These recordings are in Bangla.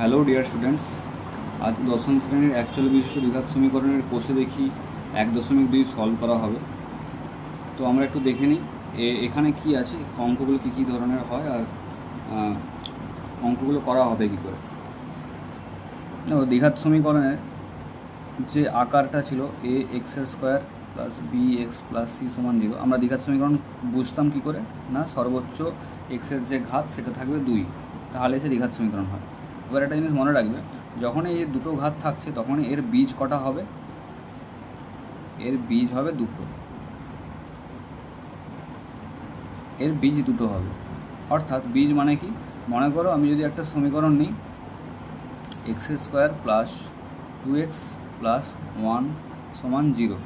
হ্যালো ডিয়ার স্টুডেন্টস, আজ দশম শ্রেণীর অ্যাকচুয়াল বিশিষ্ট দ্বিঘাত সমীকরণের কোষে দেখি 1.2 সলভ করা হবে। তো আমরা একটু দেখে নিই এখানে কি আছে, অঙ্কগুলো কী ধরনের হয় আর অঙ্কগুলো করা হবে কী করে। দেখো, দ্বিঘাত সমীকরণের যে আকারটা ছিল a x² plus bx plus c সমান 0, আমরা দ্বিঘাত সমীকরণ বুঝতাম কী করে না, সর্বোচ্চ এক্সের যে ঘাত সেটা থাকবে 2, তাহলে সে দ্বিঘাত সমীকরণ হয়। এবার একটা জিনিস মনে রাখবে, যখনই এই দুটো ঘাত থাকছে তখনই এর বীজ কটা হবে, এর বীজ হবে দুটো, এর বীজ দুটো হবে। অর্থাৎ বীজ মানে কি, মনে করো আমি যদি একটা সমীকরণ নিই x² প্লাস 2x প্লাস 1 সমান 0,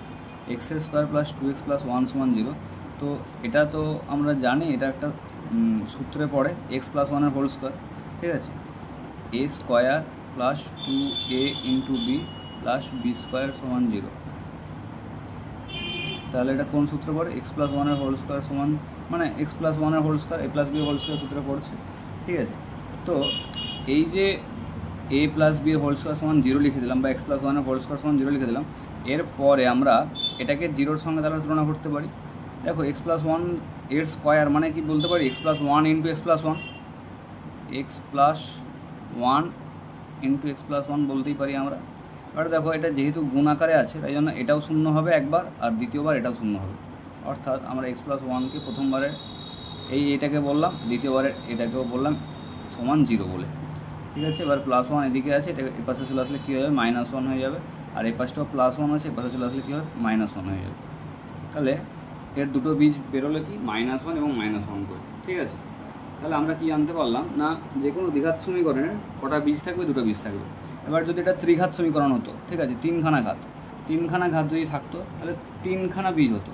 x² প্লাস 2x প্লাস 1 সমান 0, তো এটা তো আমরা জানি এটা একটা সূত্রে পড়ে x প্লাস 1 হোল স্কোয়ার, ঠিক আছে, a square plus 2a into B plus B square সমান 0। তাহলে এটা কোন সূত্রে পড়ে, x প্লাস 1 হোল স্কোয়ার সমান মানে x plus 1 whole square a plus B whole square সূত্রে পড়ছে, ঠিক আছে। তো এই যে a plus B whole square সমান 0 লিখে দিলাম বা x প্লাস 1 হোল স্কোয়ার সমান 0 লিখে দিলাম, এরপরে আমরা এটাকে 0-র সঙ্গে তাহলে তুলনা করতে পারি। দেখো x প্লাস 1 এর স্কোয়ার মানে কি বলতে পারি, x plus 1 into x plus 1, x plus 1 into x plus 1 বলতেই পারি আমরা। এবার দেখো এটা যেহেতু গুণ আকারে আছে তাই জন্য এটাও শূন্য হবে একবার আর দ্বিতীয়বার এটাও শূন্য হবে। অর্থাৎ আমরা x প্লাস 1কে প্রথমবারে এটাকে বললাম, দ্বিতীয়বারে এটাকেও বললাম সমান 0 বলে, ঠিক আছে। এবার প্লাস 1 এদিকে আছে, এটা এর পাশে চলে আসলে কী হবে, -1 হয়ে যাবে, আর এই পাশটাও প্লাস 1 আছে, এর পাশে চলে আসলে কী হবে, -1 হয়ে যাবে। তাহলে এর দুটো বীজ বেরোলে কি -1 এবং -1 করে, ঠিক আছে। তাহলে আমরা কি জানতে পারলাম না, যে কোনো দ্বিঘাত সমীকরণের কটা বীজ থাকবে, দুটো বীজ থাকবে। এবার যদি এটা ত্রিঘাত সমীকরণ হতো, ঠিক আছে, তিনখানা ঘাত যদি থাকতো তাহলে 3খানা বীজ হতো,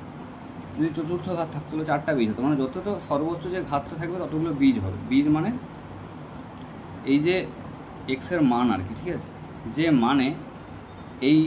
যদি চতুর্থ ঘাত থাকতো তাহলে 4টা বীজ হতো, মানে যতটা সর্বোচ্চ যে ঘাতটা থাকবে ততগুলো বীজ হবে। বীজ মানে এই যে এক্সের মান আর কি, ঠিক আছে, যে মানে এই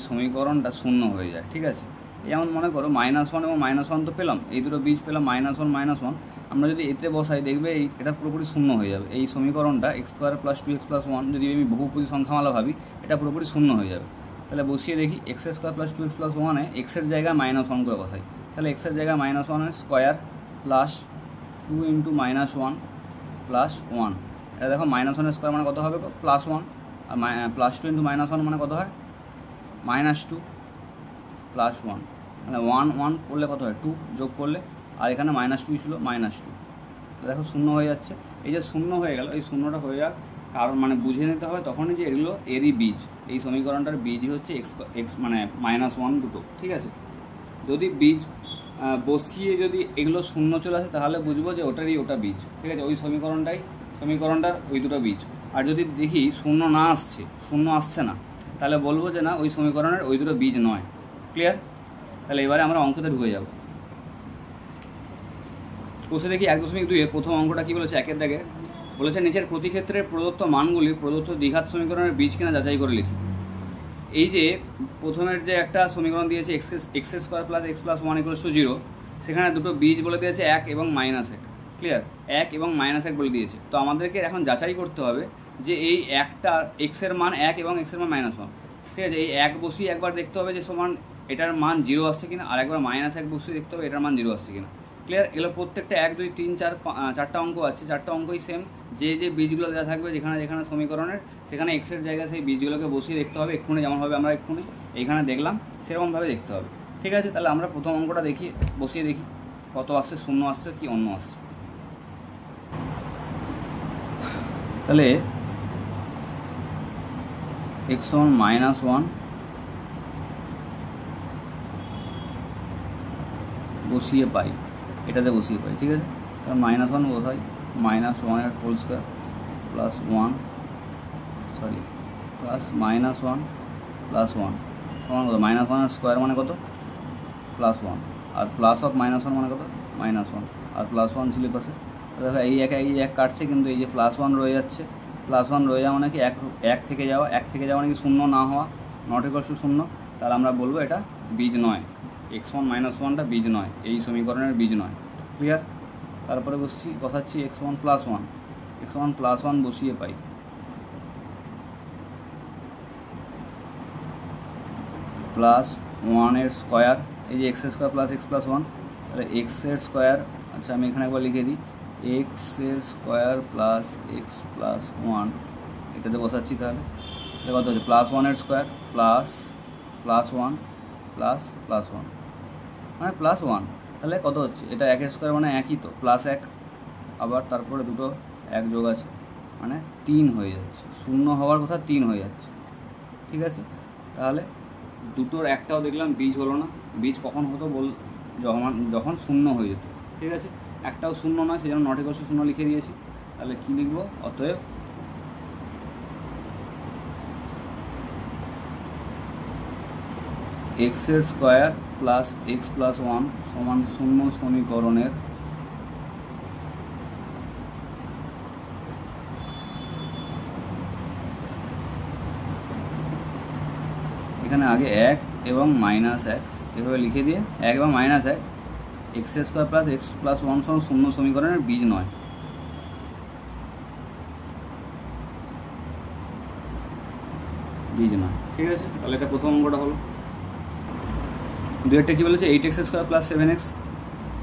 সমীকরণটা শূন্য হয়ে যায়, ঠিক আছে। যেমন মনে করো -1 এবং -1 তো পেলাম, এই দুটো বীজ পেলাম -1 আমরা যদি এতে বসাই দেখবে এটা পুরোপুরি শূন্য হয়ে যাবে। এই সমীকরণটা x² প্লাস 2x প্লাস 1 যদি আমি বহুপদী সংখ্যামালা ভাবি, এটা পুরোপুরি শূন্য হয়ে যাবে। তাহলে বসিয়ে দেখি x² প্লাস 2x প্লাস 1-এ এক্সের জায়গায় -1 করে বসাই, তাহলে এক্সের জায়গায় -1 স্কোয়ার প্লাস 2 ইন্টু -1 প্লাস 1, এটা দেখো -1 স্কোয়ার মানে কত হবে, প্লাস 1, আর প্লাস 2 ইন্টু -1 মানে কত হয়, -2 প্লাস 1, মানে 1 করলে কত হয়, 2 যোগ করলে, আর এখানে -2 ছিল, -2, দেখো শূন্য হয়ে যাচ্ছে। এই যে শূন্য হয়ে গেল, এই শূন্যটা হয়ে যাক কারণ মানে বুঝে নিতে হয় তখনই যে এগুলো এরই বীজ, এই সমীকরণটার বীজই হচ্ছে x মানে -1 দুটো, ঠিক আছে। যদি বীজ বসিয়ে যদি এগুলো শূন্য চলে আসে তাহলে বুঝবো যে ওটা বীজ, ঠিক আছে, ওই সমীকরণটার ওই দুটো বীজ। আর যদি দেখি শূন্য আসছে না, তাহলে বলবো যে না, ওই সমীকরণের ওই দুটো বীজ নয়। ক্লিয়ার? তাহলে এবারে আমরা অঙ্কতে ঢুকে যাব। কোষে দেখি 1.2 প্রথম অঙ্কটা কি বলেছে, একের দাগে বলেছে নিচের প্রতি ক্ষেত্রে প্রদত্ত মানগুলি প্রদত্ত দ্বিঘাত সমীকরণের বীজ কিনা যাচাই করে লিখি। এই যে প্রথমের যে একটা সমীকরণ দিয়েছে x² প্লাস x প্লাস 1 = 0, সেখানে দুটো বীজ বলে দিয়েছে 1 এবং -1। ক্লিয়ার? 1 এবং -1 বলে দিয়েছে। তো আমাদেরকে এখন যাচাই করতে হবে যে এই একটা এক্সের মান 1 এবং এক্সের মান -1, ঠিক আছে। এই 1 বসিয়ে একবার দেখতে হবে যে সমান এটার মান 0 আসছে কিনা, আর একবার -1 বসিয়ে দেখতে হবে এটার মান 0 আসছে কিনা। ক্লিয়ার? এগুলো প্রত্যেকটা 1 2 3 4 4টা অঙ্ক আছে, 4টা অঙ্কই সেম। যে বীজগুলো দেওয়া থাকবে যেখানে সমীকরণের, সেখানে এক্সের জায়গায় সেই বীজগুলোকে বসিয়ে দেখতে হবে। এক্ষুনি যেমনভাবে আমরা এইখানে দেখলাম সেরকমভাবে দেখতে হবে, ঠিক আছে। তাহলে আমরা প্রথম অঙ্কটা বসিয়ে দেখি কত আসছে, শূন্য আসছে কি অন্য আসছে। তাহলে x সমান -1 বসিয়ে পাই, এটাতে বসিয়ে পাই, ঠিক আছে। তাহলে -1 বোঝাই, -1 whole square plus 1 plus -1 plus 1 সমান কত, -1 স্কোয়ার মানে কত, প্লাস 1, আর প্লাস অফ -1 মানে কত, -1, আর প্লাস 1 ছিল পাশে। দেখো এই এক কাটছে, কিন্তু এই যে প্লাস 1 রয়ে যাচ্ছে, প্লাস 1 রয়ে যাওয়া মানে কি এক থেকে যাওয়া মানে কি শূন্য না হওয়া, নট ইকুয়াল টু 0। তাহলে আমরা বলবো এটা বীজ নয়, x1 -1টা বীজ নয়, এই সমীকরণের বীজ নয়। ক্লিয়ার? তারপরে বসাচ্ছি x1 প্লাস 1 x সমান +1 বসিয়ে পাই। +1 এর স্কোয়ার, এই যে x এর স্কোয়ার প্লাস x প্লাস 1, তাহলে x এর স্কোয়ার, আচ্ছা আমি এখানে একবার লিখে দিই, x এর স্কোয়ার প্লাস x প্লাস 1, এটাতে বসাচ্ছি। তাহলে কত হচ্ছে +1 এর স্কোয়ার প্লাস +1 প্লাস +1 মানে +1, তাহলে কত হচ্ছে এটা 1 এর স্কোয়ার মানে একই তো, +1, আবার তারপরে দুটো 1 যোগ আছে মানে 3 হয়ে যাচ্ছে, 0 হওয়ার কথা 3 হয়ে যাচ্ছে। ঠিক আছে, তাহলে দুটোর একটাও দেখলাম বীজ হলো না। বীজ কখন হতো যখন 0 হয়ে যেত। ঠিক আছে, একটাও 0 নয়, সেই জন্য নট ইকুয়াল টু 0 লিখে দিয়েছি। তাহলে কী লিখবো, অতএব x এর স্কোয়ার প্লাস x প্লাস 1 সমান 0 সমীকরণের এখানে আগে 1 এবং -1 এভাবে লিখে দিয়ে 1 এবং -1 x এর স্কোয়ার প্লাস x প্লাস 1 সমান 0 সমীকরণের বীজ নয়। ঠিক আছে, তাহলে এটা প্রথম অঙ্কটা হলো। দুইটা কী বলেছে, 8x স্কোয়ার প্লাস 7x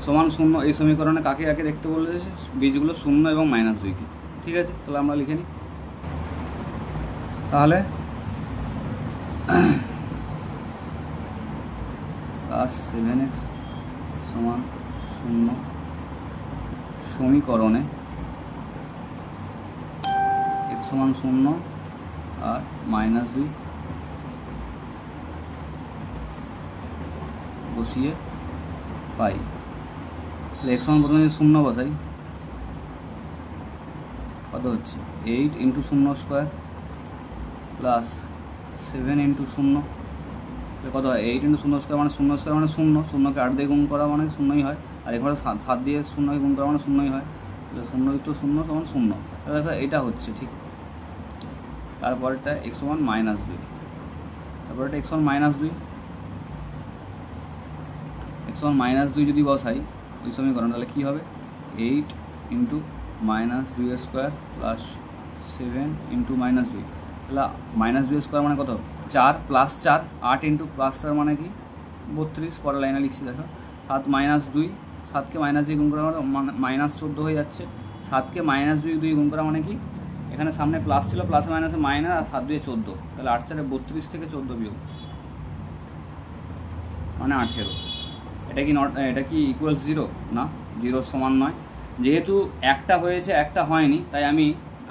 সমান 0, এই সমীকরণে কাকে কাকে দেখতে বলেছে, বীজগুলো 0 এবং -2কে। ঠিক আছে, তাহলে আমরা লিখে নিই। তাহলে +7x সমান 0 সমীকরণে x সমান 0 আর -2 বসিয়ে পাই। তাহলে x সমান প্রথমে 0 বসাই, কত হচ্ছে 8 × 0 স্কোয়ার প্লাস 7 × 0, কত হয় 8 × 0 স্কোয়ার মানে 0 স্কোয়ার মানে 0, 0কে 8 দিয়ে গুণ করা মানে 0ই হয়, আর এখানে 7 দিয়ে 0কে গুণ করা মানে 0ই হয়, তাহলে 0 × 0 সমান 0। তাহলে দেখো এটা হচ্ছে ঠিক। তারপরেরটা x সমান -2, তারপরেরটা x সমান -2, x সমান -2 যদি বসাই ওই সমীকরণ, তাহলে কী হবে 8 × -2 এর স্কোয়ার প্লাস 7 × -2, তাহলে -2 এর স্কোয়ার মানে কত 4 প্লাস 4, 8 × +4 মানে কি 32, পরের লাইনে লিখছি দেখো 7 -2, 7কে -2 গুণ করা মানে -14 হয়ে যাচ্ছে। 7কে -2 গুণ করা মানে কি, এখানে সামনে প্লাস ছিল, প্লাসে মাইনাসে মাইনাস, আর 7 2 14, তাহলে 8 4 32 থেকে 14 বিয়োগ মানে 18। এটা কি ইকুয়ালস 0? না, 0 সমান নয়। যেহেতু একটা হয়েছে একটা হয়নি, তাই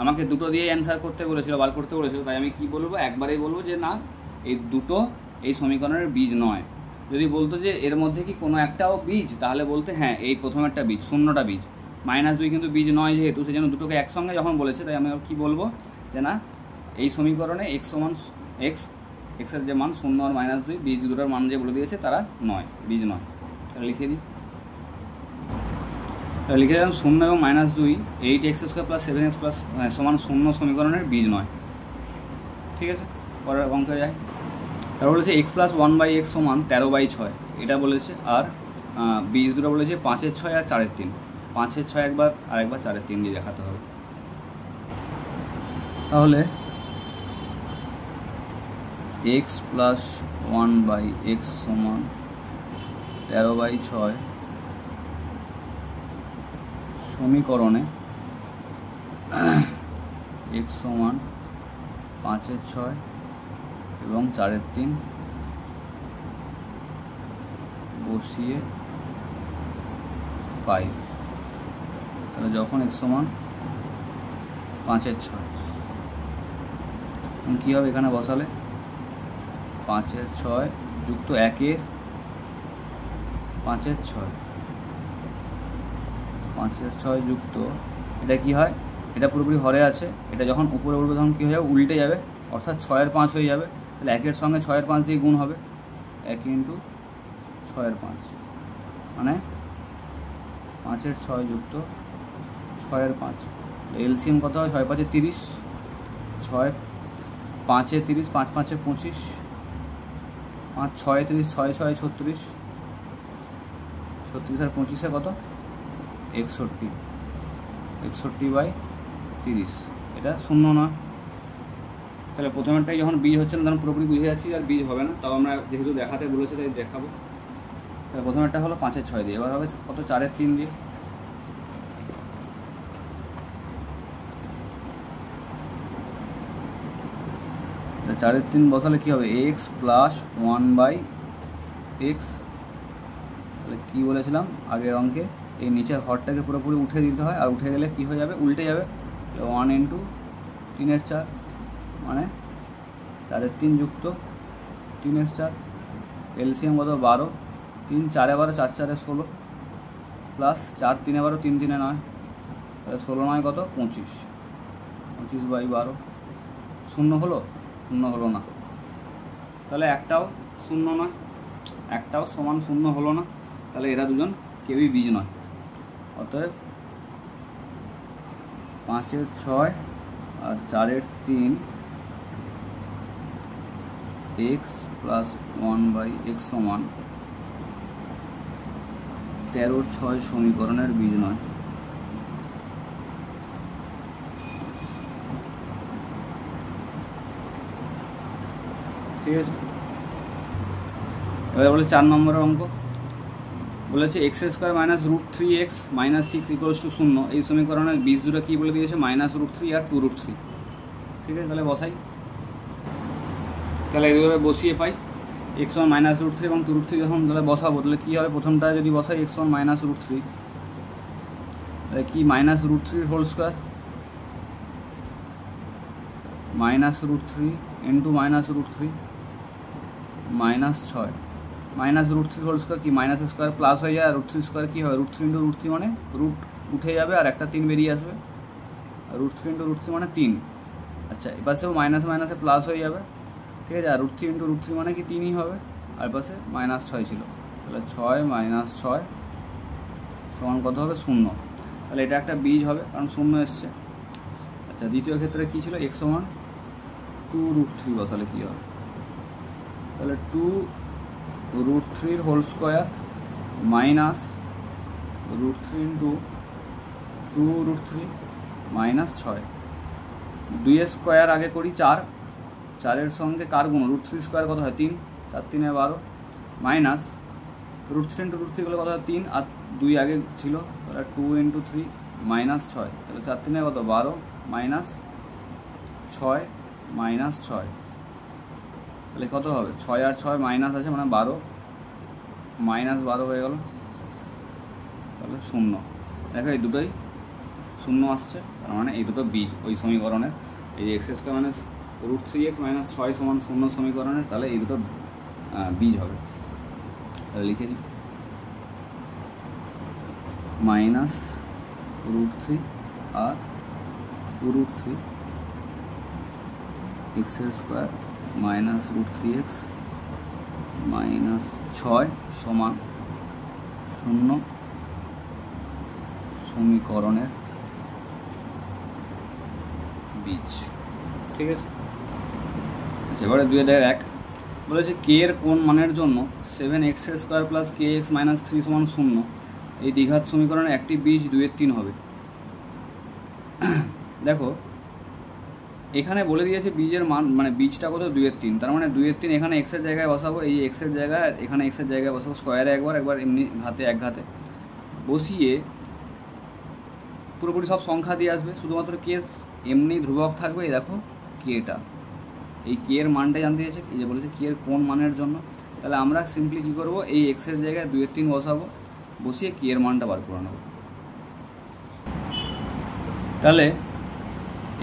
আমাকে দুটো দিয়ে অ্যান্সার করতে বলেছিল, বার করতে বলেছিল, তাই আমি কি বলবো, একবারেই বলবো যে না এই দুটো এই সমীকরণের বীজ নয়। যদি বলতো যে এর মধ্যে কি কোনো একটাও বীজ, তাহলে বলতে হ্যাঁ এই প্রথম একটা বীজ, 0টা বীজ, -2 কিন্তু বীজ নয়, যেহেতু সেই জন্য দুটোকে একসঙ্গে যখন বলেছে, তাই আমি কি বলবো যে না এই সমীকরণে x সমান x এর যে মান 0 আর -2, বীজ দুটোর মান যে বলে দিয়েছে তারা নয়, বীজ নয়। তাহলে লিখে দিই, তাহলে লিখে দিলাম 0 এবং -2 8x square plus 7x plus সমান 0 সমীকরণের বীজ নয়। ঠিক আছে, পরের অঙ্কে যাই। তারপর বলেছে x প্লাস 1/x সমান 13/6, এটা বলেছে। আর বীজ দুটো বলেছে 5 এর 6 আর 4 এর 3, 5 এর 6 একবার আর একবার 4 এর 3 দিয়ে দেখাতে হবে। তাহলে x প্লাস 1/x সমান 13/6 সমীকরণে x সমান 5 এর 6 এবং 4 এর 3 বসিয়ে পাই। তাহলে যখন x সমান 5 এর 6, কী হবে এখানে বসালে 5 এর 6 যুক্ত 1 এর 5 এর 6, 5 এর 6 যুক্ত, এটা কি হয়, এটা পুরোপুরি হরে আছে, এটা যখন উপরে উঠবে তখন কী হয়ে যাবে, উল্টে যাবে, অর্থাৎ 6 এর 5 হয়ে যাবে। তাহলে 1 এর সঙ্গে 6 এর 5 দিয়ে গুণ হবে, 1 × 6 এর 5 মানে 5 এর 6 যুক্ত 6 এর 5, এলসিএম কত হয়, 6 5 30, 6 5 30, 5 5 25, 5 6 30, 6 6 36, 36 আর 25 কত 61, 61/6 30, এটা শূন্য না। তাহলে প্রথমেরটাই যখন বীজ হচ্ছে না তখন পুরোপুরি বুঝে যাচ্ছি আর বীজ হবে না, তাও আমরা যেহেতু দেখাতে বলেছে তাই দেখাবো। তাহলে প্রথমেরটা হলো 5-এর 6 দিয়ে, এবার হবে কত 4-এর 3 দিয়ে। তাহলে 4-এর 3 বসালে কী হবে, এক্স প্লাস 1/x। তাহলে কী বলেছিলাম আগের অঙ্কে, এই নিচের হরটাকে পুরোপুরি উঠে দিতে হয়, আর উঠে গেলে কী হয়ে যাবে, উল্টে যাবে। 1 × 3-এর 4 মানে 4-এর 3 যুক্ত 3-এর 4, এলসিএম কত 12, 3 4-এ 12, 4 4-এ 16 প্লাস 4 3-এ 12, 3 3-এ 9, তাহলে 16 9 কত 25, 25/12। শূন্য হলো? শূন্য হলো না। তাহলে একটাও শূন্য নয়, একটাও সমান শূন্য হলো না, তাহলে এরা দুজন কেউই বীজ নয়। অতএব 5-এর 6 আর 4-এর 3 x প্লাস 1/x সমান 13-র 6 সমীকরণের বীজ নয়। ঠিক আছে, এবার বলে 4 নম্বরের অঙ্ক বলেছে x² - √3x - 6 = 0। এই সমীকরণের বীজ দুটো কী বলে দিয়েছে, -√3 আর 2√3। ঠিক আছে, তাহলে বসাই। তাহলে এইভাবে বসিয়ে পাই x1 -√3 এবং 2√3 যখন তাহলে বসাবো, তাহলে কী হবে, প্রথমটা যদি বসাই x1 -√3, তাহলে কি -√3 whole square -√3 into -√3 -6 -√3 whole square কি মাইনাস স্কোয়ার প্লাস হয়ে যায়, আর √3 স্কোয়ার কী হয়, √3 × √3 মানে রুট উঠে যাবে আর একটা 3 বেরিয়ে আসবে, √3 × √3 মানে 3। আচ্ছা, এপাশেও মাইনাস মাইনাসে প্লাস হয়ে যাবে। ঠিক আছে, আর √3 × √3 মানে কি 3ই হবে, আর পাশে -6 ছিল, তাহলে 6 - 6 সমান কত হবে 0। তাহলে এটা একটা বীজ হবে কারণ 0 এসছে। আচ্ছা, দ্বিতীয় ক্ষেত্রে কী ছিল, x সমান 2√3 বসালে কী হবে, তাহলে 2√3 হোল স্কোয়ার মাইনাস √3 × 2√3 -6। 2 স্কোয়ার আগে করি 4, 4-এর সঙ্গে কার গুণ, √3 স্কোয়ার কত হয় 3, 4 3-এ 12 মাইনাস √3 × √3 গুলো কত হয় 3, আর 2 আগে ছিল, তাহলে 2 × 3 -6, তাহলে 4 3-এ কত 12 মাইনাস 6 -6, তাহলে কত হবে 6 আর 6 মাইনাস আছে মানে 12, -12 হয়ে গেল, তাহলে 0। দেখো এই দুটোই 0 আসছে, তার মানে এই দুটো বীজ ওই সমীকরণের, এই x² - √3x - 6 সমান 0 সমীকরণের, তাহলে এই দুটো বীজ হবে। তাহলে লিখে দিই -√3 আর 2√3 x² - √3x - 6 সমান 0 সমীকরণের বীজ। ঠিক আছে, আচ্ছা এবারে 2-1 বলেছে কে এর কোন মানের জন্য 7x² + kx - 3 সমান 0, এই দ্বিঘাত সমীকরণের একটি বীজ 2-3 হবে। দেখো এখানে বলে দিয়েছে বীজের মান, মানে বীজটা কত 2-3, তার মানে 2-3 এখানে x এর জায়গায় বসাবো, এই x এর জায়গায় এখানে x এর জায়গায় বসাবো, স্কোয়ারে একবার এমনি ঘাতে এক ঘাতে বসিয়ে পুরোপুরি সব সংখ্যা দিয়ে আসবে, শুধুমাত্র কে এমনি ধ্রুবক থাকবে। এই দেখো কেটা, এই কে এর মানটা জানতে চাইছে, এই যে বলেছে কে এর কোন মানের জন্য, তাহলে আমরা সিম্পলি কী করবো, এই x এর জায়গায় 2-3 বসাবো, বসিয়ে কে এর মানটা বার করে নেব। তাহলে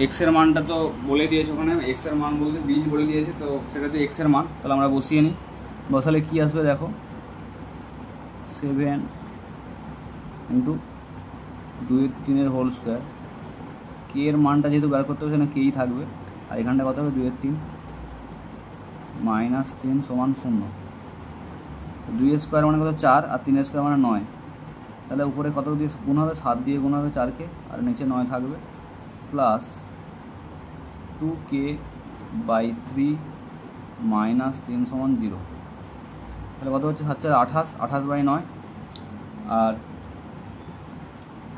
x এর মানটা তো বলে দিয়েছে, ওখানে x এর মান বলতে বীজ বলে দিয়েছে, তো সেটা তো x এর মান, তাহলে আমরা বসিয়ে নিই। বসালে কি আসবে দেখো, 7 × 2-3 হোল স্কোয়ার, কে এর মানটা যেহেতু বের করতে হবে সেখানে কেই থাকবে, আর এখানটা কত হবে 2-3 -3 সমান 0। 2 স্কোয়ার মানে কত 4, আর 3 স্কোয়ার মানে 9, তাহলে উপরে কত দিয়ে গুণ হবে, 7 দিয়ে গুণ হবে 4কে, আর নিচে 9 থাকবে, প্লাস 2k/3 -3 সমান 0। তাহলে কত হচ্ছে 7 × 28, 28/9। আর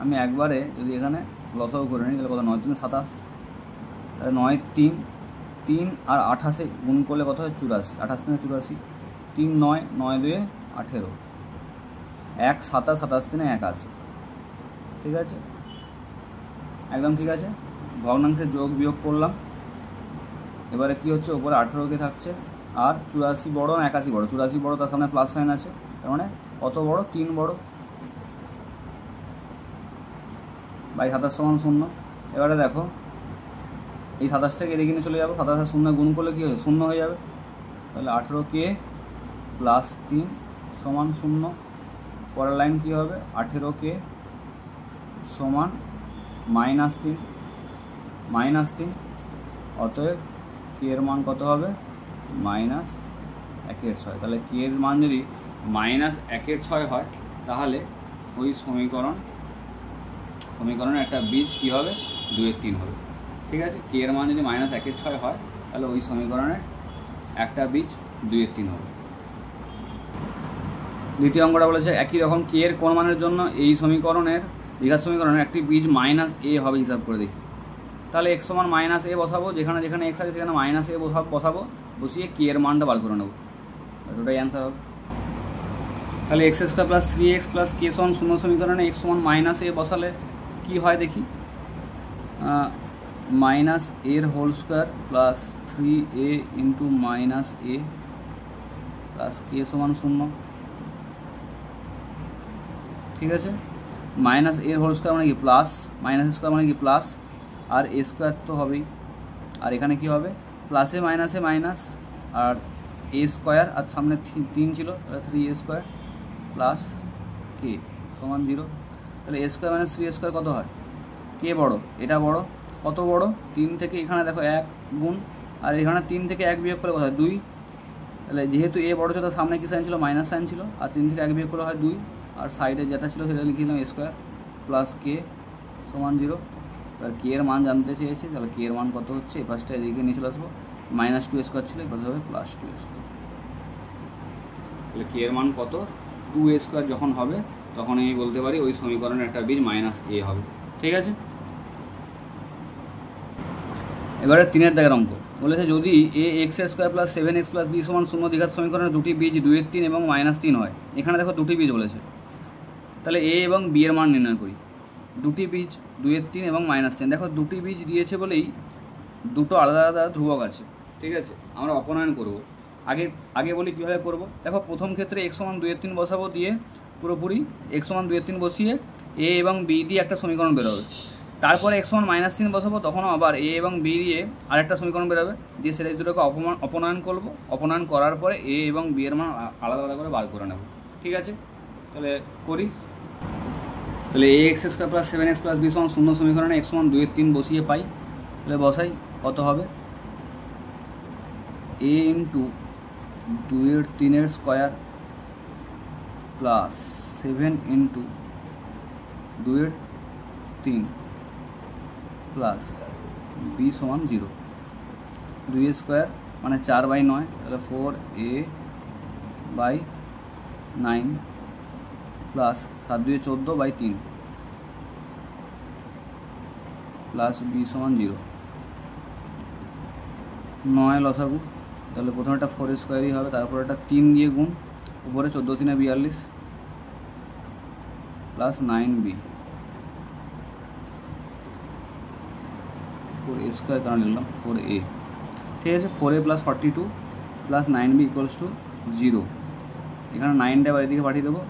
আমি একবারে যদি এখানে লসাগু করে নিই, তাহলে কত 9 3 27, তাহলে 9 3 3 আর 28 গুণ করলে কত হয় 84, 28 3 84, 3 9 9 2 18, 1 27 27 3 81, ঠিক আছে, একদম ঠিক আছে। ভগ্নাংশে যোগ বিয়োগ করলাম, এবারে কী হচ্ছে, ওপরে 18 থাকছে, আর 84 বড় না 81 বড়, 84 বড়, তার সামনে প্লাস সাইন আছে, তার মানে কত বড়, 3 বড়, বাই 27 সমান 0। এবারে দেখো এই 27টাকে এদিকে নিয়ে চলে যাবো, 27 আর 0 গুণ করলে কী হবে, 0 হয়ে যাবে, তাহলে 18k প্লাস 3 সমান 0। পরের লাইন কী হবে, 18k সমান -3, অতএব কে এর মান কত হবে, -1/6। তাহলে কে এর মান যদি -1/6 হয়, তাহলে ওই সমীকরণের একটা বীজ কী হবে, 2/3 হবে, ঠিক আছে। কে এর মান যদি -1/6 হয়, তাহলে ওই সমীকরণের একটা বীজ 2/3 হবে। দ্বিতীয় অঙ্কটা বলেছে একই রকম কে এর কোন মানের জন্য এই সমীকরণের দ্বিঘাত সমীকরণের একটি বীজ -a হবে, হিসাব করে দেখি। তাহলে x সমান -a বসাবো, যেখানে যেখানে x আছে সেখানে -a বসাবো, বসিয়ে কে এর মানটা বার করে নেব, ওটাই অ্যান্সার হবে। তাহলে x² + 3x + k সমান 0 সমীকরণে x সমান -a বসালে কি হয় দেখি, -a² + 3a × -a + k সমান 0, ঠিক আছে। -a² মানে কি প্লাস, -a² মানে কি প্লাস, আর a² তো হবেই, আর এখানে কি হবে, প্লাসে মাইনাসে মাইনাস, আর a² আর সামনে 3 ছিল, তাহলে 3a² প্লাস k সমান 0। তাহলে a² - 3a² কত হয়, কে বড়, এটা বড়, কত বড়, 3 থেকে এখানে দেখো 1 গুণ, আর এখানে 3 থেকে 1 বিয়োগ করলে কত হয় 2, তাহলে যেহেতু এ বড় ছিল তার সামনে কি সাইন ছিল, মাইনাস সাইন ছিল, আর 3 থেকে 1 বিয়োগ করলে হয় 2, আর সাইডে যেটা ছিল সেটা লিখে দিলাম a² প্লাস k সমান 0। এবার কে এর মান জানতে চেয়েছে, তাহলে কে এর মান কত হচ্ছে, এই পাশটা এদিকে নিয়ে চলে আসবো, -2a² ছিল, এই পাশে হবে +2a², তাহলে কে এর মান কত, 2a² যখন হবে তখন আমি বলতে পারি ওই সমীকরণের একটা বীজ -a হবে, ঠিক আছে। এবারে 3 দাগের অঙ্ক বলেছে যদি ax² + 7x + b সমান 0 দ্বিঘাত সমীকরণের দুটি বীজ 2/3 এবং -3 হয়, এখানে দেখো দুটি বীজ বলেছে, তাহলে a এবং b এর মান নির্ণয় করি। দুটি বীজ 2/3 এবং -3, দেখো দুটি বীজ দিয়েছে বলেই দুটো আলাদা আলাদা ধ্রুবক আছে, ঠিক আছে। আমরা অপনয়ন করব, আগে বলি কীভাবে করব। দেখো প্রথম ক্ষেত্রে x সমান 2/3 বসাবো, দিয়ে পুরোপুরি x সমান 2/3 বসিয়ে a এবং b দিয়ে একটা সমীকরণ বেরোবে। তারপরে x সমান -3 বসাবো, তখনও আবার a এবং b দিয়ে আরেকটা সমীকরণ বেরোবে, দিয়ে সেটা দুটোকে অপনয়ন করব। অপনয়ন করার পরে a এবং b এর মান আলাদা আলাদা করে বার করে নেব, ঠিক আছে। তাহলে করি, তাহলে ax² + 7x + b সমান 0 সমীকরণে x সমান 2/3 বসিয়ে পাই, তাহলে বসাই, কত হবে, a × 2/3² প্লাস 7 × 2/3 প্লাস b সমান 0, 2a² মানে 4/9, তাহলে 4a/9 প্লাস 7 2 14/3 প্লাস b সমান 0, 9 লসাগু, তাহলে প্রথমে একটা 4a² হবে, তারপর একটা 3 দিয়ে গুণ, উপরে 14 3 42 প্লাস 9b, 4a² কারণ লিখলাম 4a, ঠিক আছে। 4a + 42 প্লাস 9b = 0, এখানে 9টা বাড়িদিকে পাঠিয়ে দেবো,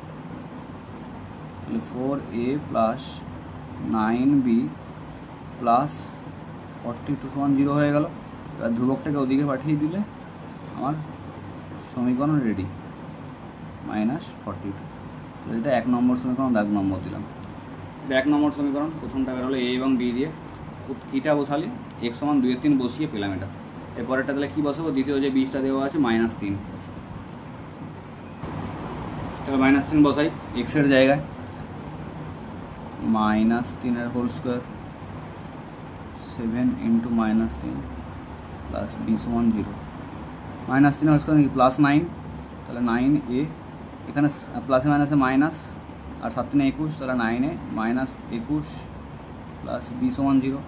তাহলে 4a প্লাস 9b প্লাস 42 সমান 0 হয়ে গেল। এবার ধ্রুবকটাকে ওদিকে পাঠিয়ে দিলে আমার সমীকরণ রেডি, -42। এটা 1 নম্বর সমীকরণ, দাগ নম্বর দিলাম, এটা 1 নম্বর সমীকরণ। প্রথমটা বেরোলো a এবং b দিয়ে, কীটা বসালে x সমান 2/3 বসিয়ে পেলাম এটা। এরপরেরটা তাহলে কী বসাবো, দ্বিতীয় যে বীজটা দেওয়া আছে -3, তাহলে -3 বসাই x এর জায়গায়, -3² 7 × -3 প্লাস b সমান 0, -3² নাকি +9, তাহলে 9a, এখানে প্লাসে মাইনাসে মাইনাস, আর 7 3 21, তাহলে 9a -21 প্লাস বি সমান 0,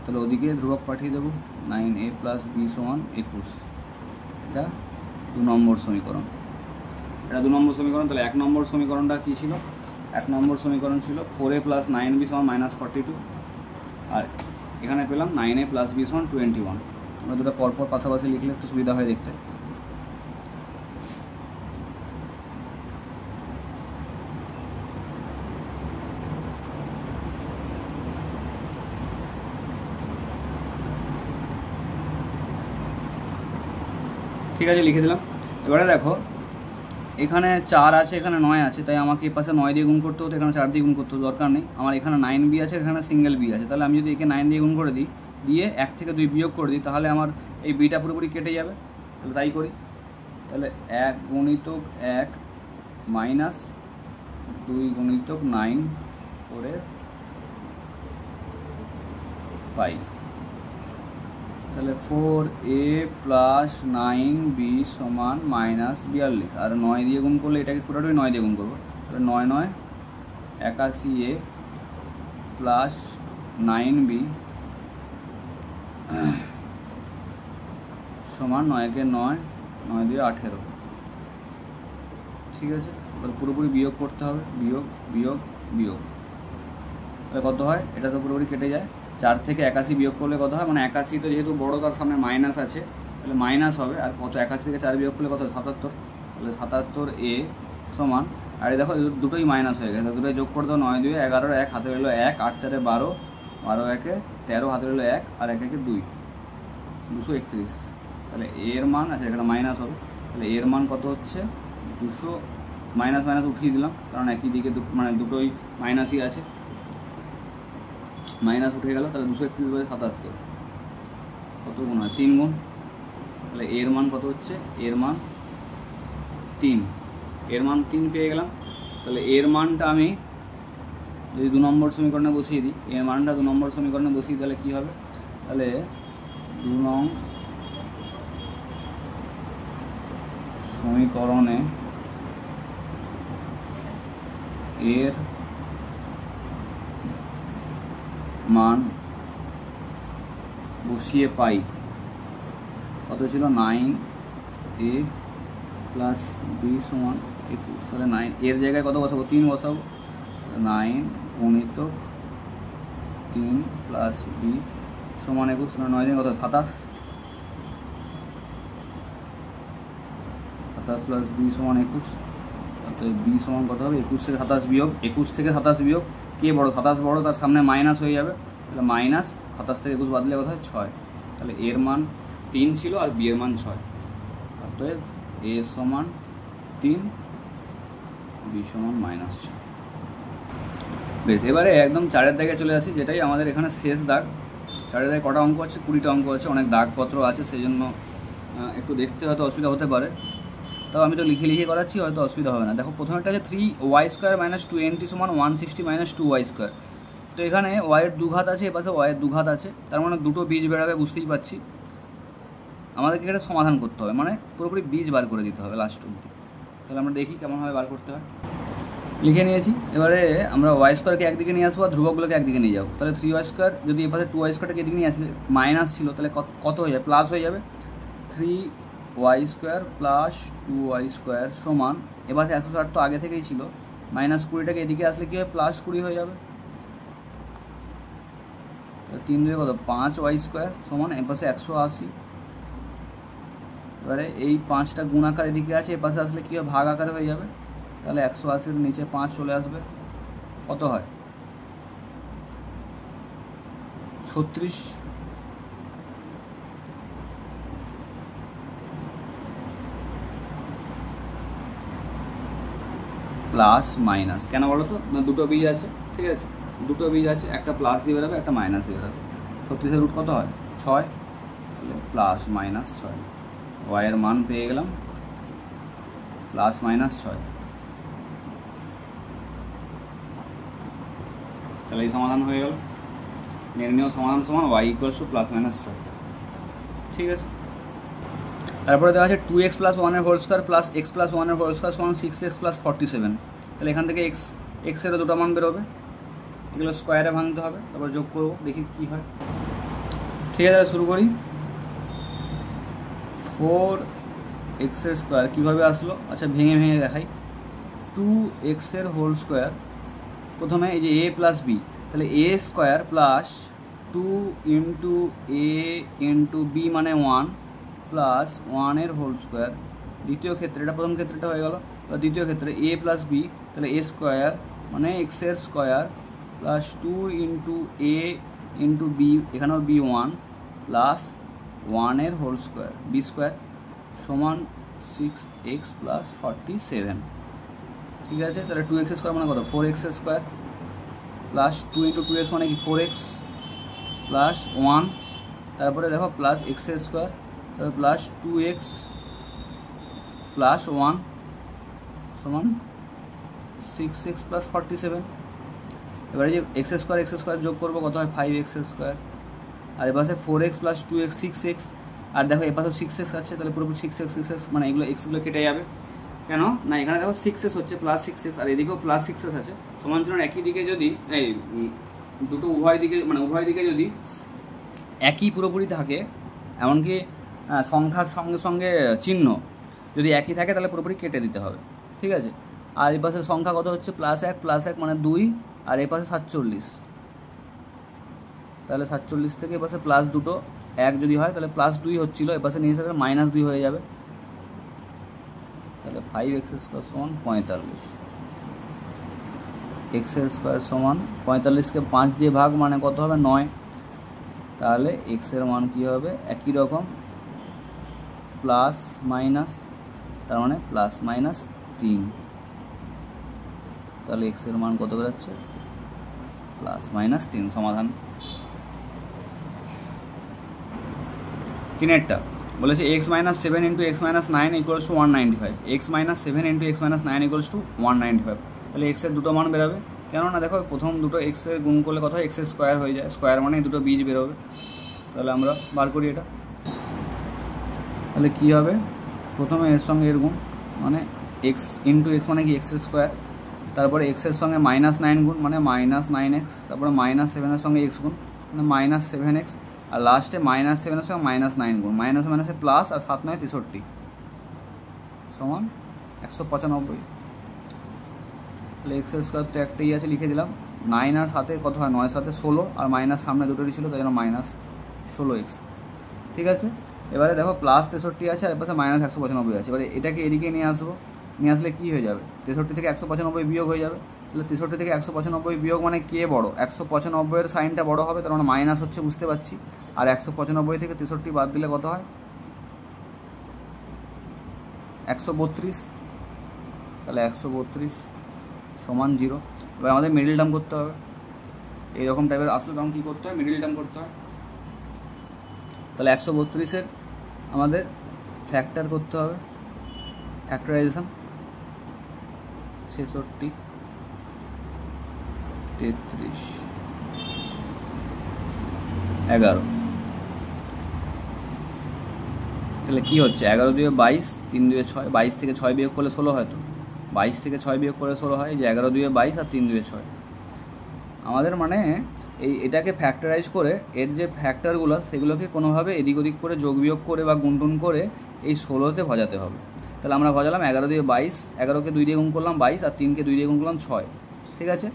তাহলে ওদিকে ধ্রুবক পাঠিয়ে দেবো 9a প্লাস বি সমান 21। এটা 2 নম্বর সমীকরণ। এটা 2 নম্বর সমীকরণ। তাহলে 1 নম্বর সমীকরণটা কী ছিল? 1 নম্বর সমীকরণ ছিল 4a প্লাস 9b সমান -42, আর এখানে পেলাম 9a প্লাস বি সমান 21। আমরা দুটো পরপর পাশাপাশি লিখলে একটু সুবিধা হয় দেখতে। ঠিক আছে, লিখে দিলাম। এবারে দেখো এখানে 4 আছে, এখানে 9 আছে, তাই আমাকে এ পাশে 9 দিয়ে গুণ করতে হতো, এখানে 4 দিয়ে গুণ করতে হতো, দরকার নেই। আমার এখানে 9b আছে, এখানে সিঙ্গেল বি আছে, তাহলে আমি যদি একে 9 দিয়ে গুণ করে দিই, দিয়ে 1 থেকে 2 বিয়োগ করে দিই, তাহলে আমার এই বিটা পুরোপুরি কেটে যাবে। তাহলে তাই করি। তাহলে 1 গুণিতক 1 মাইনাস 2 গুণিতক 9 করে পাই। তাহলে 4a প্লাস 9b সমান -42, আর 9 দিয়ে গুণ করলে এটাকে পুরোটাই 9 দিয়ে গুণ করবো। তাহলে 9 9 81a প্লাস 9b সমান 9 কে 9, 9 দিয়ে 18। ঠিক আছে, তাহলে পুরোপুরি বিয়োগ করতে হবে, বিয়োগ বিয়োগ বিয়োগ। তাহলে কত হয়? এটা তো পুরোপুরি কেটে যায়। 4 থেকে 81 বিয়োগ করলে কত হয়? মানে 81 তো যেহেতু বড়, তার সামনে মাইনাস আছে, তাহলে মাইনাস হবে। আর কত? 81 থেকে 4 বিয়োগ করলে কত? 77। তাহলে 77a সমান, আর দেখো দুটোই মাইনাস হয়ে গেছে, দুটোই যোগ করে দাও। 9 2 11, 1 হাতে রইলো 1, 8 4 12, 12 1 13, হাতে রইলো 1, আর 1 1 2, 231। তাহলে এর মান, আচ্ছা এখানে মাইনাস হবে, তাহলে এর মান কত হচ্ছে? 200, মাইনাস মাইনাস উঠিয়ে দিলাম, কারণ একই দিকে মানে দুটোই মাইনাসই আছে, মাইনাস উঠে গেল। তাহলে 231/77 কত গুণ হয়? 3 গুণ। তাহলে এর মান কত হচ্ছে? এর মান 3, এর মান 3 পেয়ে গেলাম। তাহলে এর মানটা আমি যদি 2 নম্বর সমীকরণে বসিয়ে দিই, এর মানটা 2 নম্বর সমীকরণে বসিয়ে দিলে কী হবে? তাহলে 2 নং সমীকরণে এর মান বসিয়ে পাই কত ছিল? 9a প্লাস বি সমান 21। তাহলে 9 এর জায়গায় কত বসাবো? 3 বসাবো। 9 গুণিতক 3 প্লাস বি সমান 21। 9 দিন কত? 27। 27 প্লাস বি সমান 21। তাহলে বি সমান কত হবে? 21 থেকে 27 বিয়োগ, 21 থেকে 27 বিয়োগ, কে বড়? 27 বড়, তার সামনে মাইনাস হয়ে যাবে। তাহলে মাইনাস 27 থেকে 21 বাদলে কত হয়? 6। তাহলে এর মান 3 ছিল আর বি এর মান 6। অতএব এ সমান 3, বি সমান -6। বেশ, এবারে একদম 4-এর দাগে চলে আসি, যেটাই আমাদের এখানে শেষ দাগ। 4-এর দাগে কটা অঙ্ক আছে? 20টা অঙ্ক আছে, অনেক দাগপত্র আছে, সেই জন্য একটু দেখতে হয়তো অসুবিধা হতে পারে। তাও আমি তো লিখে লিখে করাচ্ছি, হয়তো অসুবিধা হবে না। দেখো প্রথমেটা আছে 3y² - 20 সমান 160 - 2y²। তো এখানে ওয়াইয়ের দুঘাত আছে, এপাশে ওয়াইয়ের দুঘাত আছে, তার মানে দুটো বীজ বেরাবে, বুঝতেই পারছি। আমাদেরকে এটা সমাধান করতে হবে, মানে পুরোপুরি বীজ বার করে দিতে হবে লাস্ট অবধি। তাহলে আমরা দেখি কেমনভাবে বার করতে হয়। লিখে নিয়েছি। এবারে আমরা y² একদিকে নিয়ে আসবো, আর ধ্রুবকগুলোকে একদিকে নিয়ে যাবো। তাহলে 3y², যদি এপাশে 2y²টাকে এদিকে নিয়ে আসি, মাইনাস ছিল, তাহলে কত হয়ে যাবে? প্লাস হয়ে যাবে। 3y² প্লাস 2y² সমান, এপাশে 160 তো আগে থেকেই ছিল, -20টাকে এদিকে আসলে কী হয়? +20 হয়ে যাবে। 3 2 কত? 5y² সমান, এপাশে 180। এবারে এই 5টা গুণ আকার এদিকে আছে, এপাশে আসলে কী হয়? ভাগ আকারে হয়ে যাবে। তাহলে 180-র নিচে 5 চলে আসবে, কত হয়? 36। প্লাস মাইনাস কেন বলো তো? না, দুটো বীজ আছে, ঠিক আছে, দুটো বীজ আছে, একটা প্লাস দিয়ে বেরোবে, একটা মাইনাস দিয়ে বেরোবে। 36-এর রুট কত হয়? 6। তাহলে প্লাস মাইনাস 6, ওয়াইয়ের মান পেয়ে গেলাম প্লাস মাইনাস 6। তাহলে এই সমাধান হয়ে গেল। নির্ণয় সমাধান সমান y = +-6। ঠিক আছে। তারপরে দেওয়া আছে 2x + 1 whole square plus x + 1 whole square সমান 6x + 47। তাহলে এখান থেকে এক্সেরও দুটো মান বেরোবে। এগুলো স্কোয়ারে ভাঙতে হবে, তারপর যোগ করবো, দেখি কী হয়। ঠিক আছে, শুরু করি। 4x² কীভাবে আসলো? আচ্ছা ভেঙে ভেঙে দেখাই। 2x হোল স্কোয়ার, প্রথমে এই যে a প্লাস বি, তাহলে a² plus 2 into a into B মানে 1 প্লাস 1 হোল স্কোয়ার। দ্বিতীয় ক্ষেত্রে, এটা প্রথম ক্ষেত্রেটা হয়ে গেল। দ্বিতীয় ক্ষেত্রে a প্লাস বি, তাহলে a² মানে x² plus 2 into a into B, এখানেও b1 plus 1 whole square, b² সমান 6x প্লাস 47। ঠিক আছে, তাহলে 2x² মানে কত? 4x² প্লাস 2 ইন্টু 2x মানে কি 4x প্লাস 1, তারপরে দেখো প্লাস x², তারপরে প্লাস 2x প্লাস 1 সমান 6x প্লাস 47। এবারে যে x² যোগ করবো, কত হয়? 5x²। আর এপাশে 4x প্লাস 2x 6x, আর দেখো এপাশে 6x আছে, তাহলে পুরোপুরি 6x মানে এগুলো এক্সগুলো কেটে যাবে। কেন না, এখানে দেখো 6x হচ্ছে প্লাস 6x, আর এদিকেও প্লাস 6x আছে। সমান চিহ্ন একই দিকে যদি এই দুটো উভয় দিকে যদি একই পুরোপুরি থাকে, এমনকি সংখ্যার সঙ্গে সঙ্গে চিহ্ন যদি একই থাকে, তাহলে পুরোপুরি কেটে দিতে হবে। ঠিক আছে, আর এই পাশে সংখ্যা কত হচ্ছে? +1 মানে 2, আর এই পাশে 47, তাহলে 47 থেকে এ পাশে প্লাস দুটো 1 যদি হয়, তাহলে +2 হচ্ছিলো, এ পাশে নিয়ে যাবে -2 হয়ে যাবে, তাহলে 5x² সমান 45। x² সমান 45কে 5 দিয়ে ভাগ মানে কত হবে? 9। তাহলে x এর মান কী হবে? একই রকম প্লাস মাইনাস, তার মানে +-3। তাহলে x এর মান কত বেরোচ্ছে? +-3। সমাধান। তিনেরটা বলেছে x-7 into x-9 equals to 195, x-7 into x-9 equals to 195। তাহলে x এর দুটো মান বেরোবে, কেননা দেখো প্রথম দুটো x এর গুণ করলে কত হয়? x² হয়ে যায়, স্কোয়ার মানে দুটো বীজ বেরোবে। তাহলে আমরা বার করি এটা। তাহলে কী হবে? প্রথমে এর সঙ্গে এর গুণ মানে x ইন্টু x মানে কি x², তারপরে x এর সঙ্গে -9 গুণ মানে -9x, তারপরে -7 এর সঙ্গে x গুণ মানে -7x, আর লাস্টে -7 এর সঙ্গে -9 গুণ, মাইনাসে প্লাস, আর 7 9 63 সমান 195। তাহলে x² তো একটাই আছে, লিখে দিলাম। 9 আর 7 কত হয়? 9 7 16, আর মাইনাস সামনে দুটোরই ছিল, তাই জন্য -16x। ঠিক আছে, এবারে দেখো +63 আছে, আর এর পাশে -195 আছে। এবারে এটাকে এদিকে নিয়ে আসবো, নিয়ে আসলে কী হয়ে যাবে? 63 থেকে 195 বিয়োগ হয়ে যাবে। তাহলে 63 থেকে 195 বিয়োগ মানে কে বড়? 195 সাইনটা বড় হবে, তার মানে মাইনাস হচ্ছে, বুঝতে পারছি। আর 195 থেকে 63 বাদ দিলে কত হয়? 132। তাহলে 132 সমান 0। এবার আমাদের মিডল টার্ম করতে হবে। এইরকম টাইপের আসলে তখন কী করতে হয়? মিডল টার্ম করতে হয়। তাহলে 132-এর আমাদের ফ্যাক্টর করতে হবে, ফ্যাক্টরাইজেশন। 66 33 11। তাহলে কী হচ্ছে? 11 2 22, 3 2 6, 22 থেকে 6 বিয়োগ করলে 16 হয়। তো 22 থেকে 6 বিয়োগ করলে 16 হয়, যে 11 2 22 আর 3 2 6। আমাদের মানে এটাকে ফ্যাক্টরাইজ করে এর যে ফ্যাক্টরগুলো সেগুলোকে কোনোভাবে এদিক ওদিক করে যোগ বিয়োগ করে বা গুণটুন করে এই 16তে ভাজাতে হবে। তাহলে আমরা ভাজালাম 11 2 22, 11কে 2 দিয়ে গুণ করলাম 22, আর 3কে 2 দিয়ে গুণ করলাম 6। ঠিক আছে,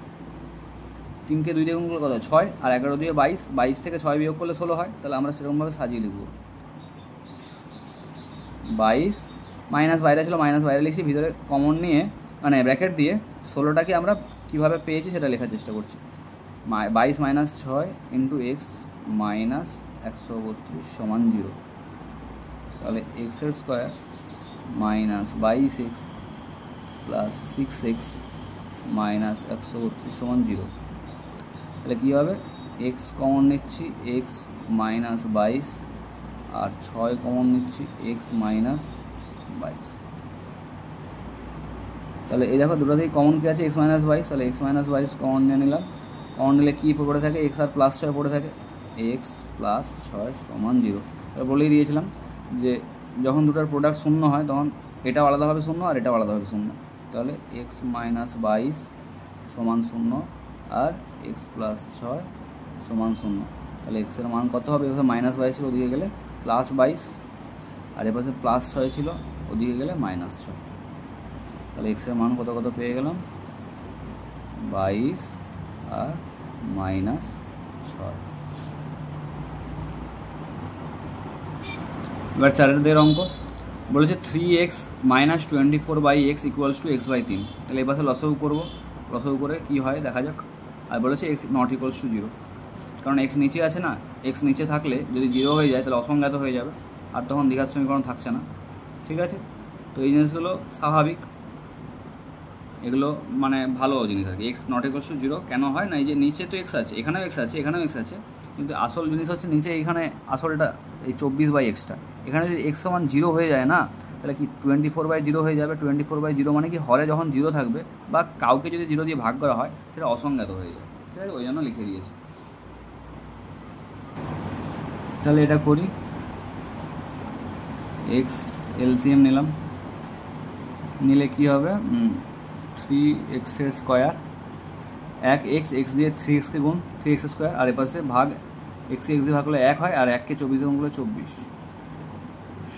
3কে 2 দিয়ে গুণ করলে কত? 6, আর 11 2 22, 22 থেকে 6 বিয়োগ করলে 16 হয়। তাহলে আমরা সেরকমভাবে সাজিয়ে লিখব 22, মাইনাস বাইরে ছিল, মাইনাস বাইরে লিখছি, ভিতরে কমন নিয়ে মানে ব্র্যাকেট দিয়ে 16টাকে আমরা কীভাবে পেয়েছি সেটা লেখার চেষ্টা করছি। 22 - 6 ইন্টু x মাইনাস 132 সমান 0। তাহলে x² minus 22x plus 6x minus 132 সমান 0। তাহলে কী হবে? x কমন নিচ্ছি, x মাইনাস 22, আর 6 কমন নিচ্ছি, x মাইনাস 22। তাহলে এই দেখো দুটোতেই কমন কী আছে? x minus 22। তাহলে x মাইনাস 22 কমন নিয়ে নিলাম। কমন নিলে কী পড়ে থাকে? x আর +6 পড়ে থাকে, x + 6 সমান 0। এবার বলেই দিয়েছিলাম যে যখন দুটার প্রোডাক্ট শূন্য হয় তখন এটাও আলাদাভাবে শূন্য আর এটাও আলাদাভাবে শূন্য। তাহলে x মাইনাস 22 সমান 0, আর এক্স প্লাস 6 সমান 0। তাহলে এক্সের মান কত হবে? এখানে -22 ছিল, ওদিকে গেলে +22, আর এ পাশে +6 ছিল, ওদিকে গেলে -6। তাহলে এক্সের মান কত কত পেয়ে গেলাম? 22 আর -6। এবার 4 অঙ্ক বলেছে 3x - 24/x = x/3। তাহলে এই পাশে লসাগু করবো, লসাগু করে কি হয় দেখা যাক। আর বলেছে x ≠ 0, কারণ x নিচে আছে না, x নিচে থাকলে যদি 0 হয়ে যায় তাহলে অসংজ্ঞাত হয়ে যাবে, আর তখন দ্বিঘাত সমীকরণ থাকছে না। ঠিক আছে, তো এই জিনিসগুলো স্বাভাবিক, এগুলো মানে ভালো জিনিস আর কি। x ≠ 0 কেন হয় না? এই যে নিচে তো x আছে, এখানেও x আছে, এখানেও x আছে, কিন্তু আসল জিনিস হচ্ছে নিচে এইখানে আসল এটা এই 24/xটা, এখানে যদি x সমান 0 হয়ে যায় না, তাহলে কি 24/0 হয়ে যাবে। 24/0 মানে কি হরে যখন 0 থাকবে বা কাউকে যদি 0 দিয়ে ভাগ করা হয় সেটা অসংজ্ঞাত হয়ে যায়। ঠিক আছে, ওই জন্য লিখে দিয়েছি। তাহলে এটা করি, x LCM নিলাম, নিলে কি হবে? 3x² 1x, x দিয়ে 3x কে গুণ 3x², আর এপাশে ভাগ x দিয়ে ভাগ করলে 1 হয়, আর 1 কে 24 দিয়ে গুণ করলে 24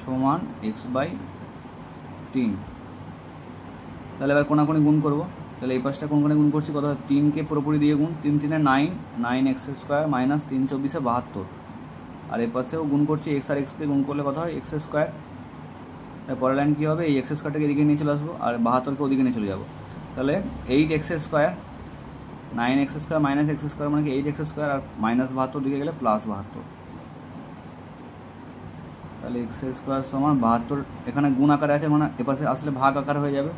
সমান x/3। তাহলে এবার কোনাকুনি গুণ করবো। তাহলে এই পাশটা কোনখানে গুণ করছি? কত? 3কে পুরোপুরি দিয়ে গুণ, 3 3 9, 9x² - 3 24 72, আর এই পাশেও গুণ করছি, x আর x কে গুণ করলে কত হয়? x²। তার পরের লাইন কী হবে? এই x²টাকে এদিকে নিয়ে চলে আসবো, আর 72কে ওদিকে নিয়ে চলে যাবো। তাহলে 8x², 9x² - x² মানে কি 8x², আর -72 দিকে গেলে +72। তাহলে x² সমান 72, এখানে গুণ আকারে আছে মানে এপাশে আসলে ভাগ আকার হয়ে যাবে,